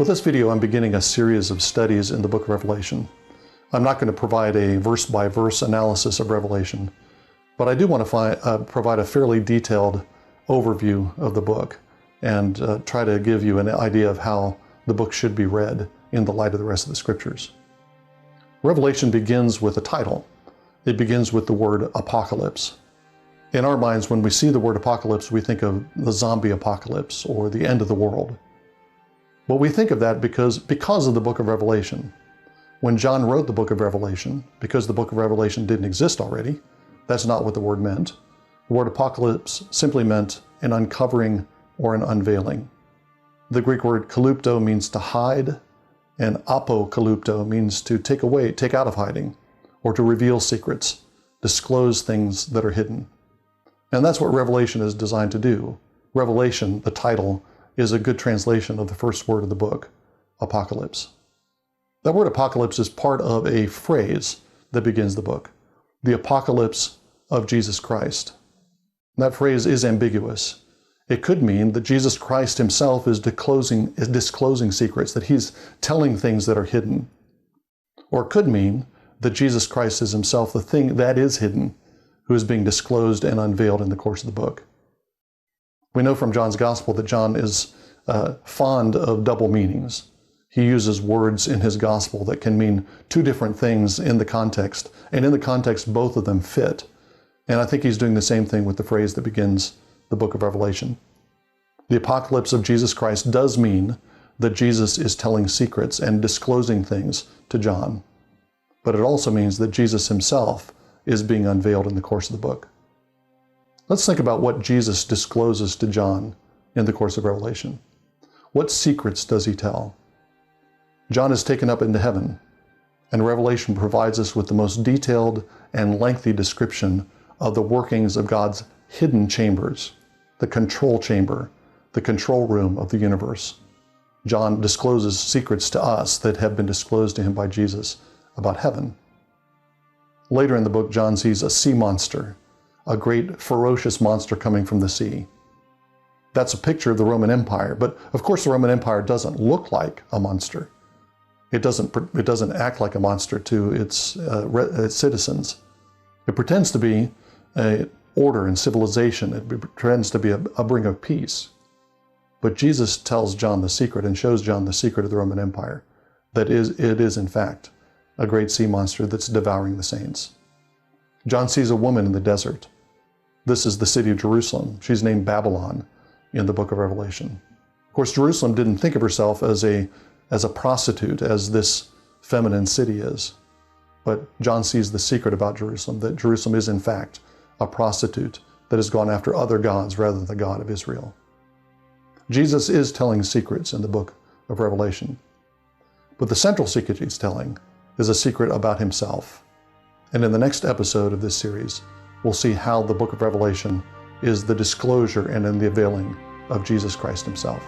With this video, I'm beginning a series of studies in the book of Revelation. I'm not going to provide a verse-by-verse analysis of Revelation, but I do want to provide a fairly detailed overview of the book and try to give you an idea of how the book should be read in the light of the rest of the scriptures. Revelation begins with a title. It begins with the word apocalypse. In our minds, when we see the word apocalypse, we think of the zombie apocalypse or the end of the world. But we think of that because of the book of Revelation. When John wrote the book of Revelation, because the book of Revelation didn't exist already, that's not what the word meant. The word apocalypse simply meant an uncovering or an unveiling. The Greek word kalupto means to hide, and apokalupto means to take away, take out of hiding, or to reveal secrets, disclose things that are hidden. And that's what Revelation is designed to do. Revelation, the title, is a good translation of the first word of the book, apocalypse. That word apocalypse is part of a phrase that begins the book, the apocalypse of Jesus Christ. That phrase is ambiguous. It could mean that Jesus Christ himself is disclosing secrets, that he's telling things that are hidden. Or it could mean that Jesus Christ is himself the thing that is hidden, who is being disclosed and unveiled in the course of the book. We know from John's gospel that John is fond of double meanings. He uses words in his gospel that can mean two different things in the context, and in the context both of them fit. And I think he's doing the same thing with the phrase that begins the book of Revelation. The apocalypse of Jesus Christ does mean that Jesus is telling secrets and disclosing things to John. But it also means that Jesus himself is being unveiled in the course of the book. Let's think about what Jesus discloses to John in the course of Revelation. What secrets does he tell? John is taken up into heaven, and Revelation provides us with the most detailed and lengthy description of the workings of God's hidden chambers, the control chamber, the control room of the universe. John discloses secrets to us that have been disclosed to him by Jesus about heaven. Later in the book, John sees a sea monster, a great ferocious monster coming from the sea. That's a picture of the Roman Empire, but of course the Roman Empire doesn't look like a monster. It doesn't act like a monster to its citizens. It pretends to be an order and civilization. It pretends to be a bringer of peace. But Jesus tells John the secret and shows John the secret of the Roman Empire, that it is in fact a great sea monster that's devouring the saints. John sees a woman in the desert. This is the city of Jerusalem. She's named Babylon in the book of Revelation. Of course, Jerusalem didn't think of herself as a prostitute, as this feminine city is. But John sees the secret about Jerusalem, that Jerusalem is in fact a prostitute that has gone after other gods rather than the God of Israel. Jesus is telling secrets in the book of Revelation. But the central secret he's telling is a secret about himself. And in the next episode of this series, we'll see how the book of Revelation is the disclosure and in the unveiling of Jesus Christ himself.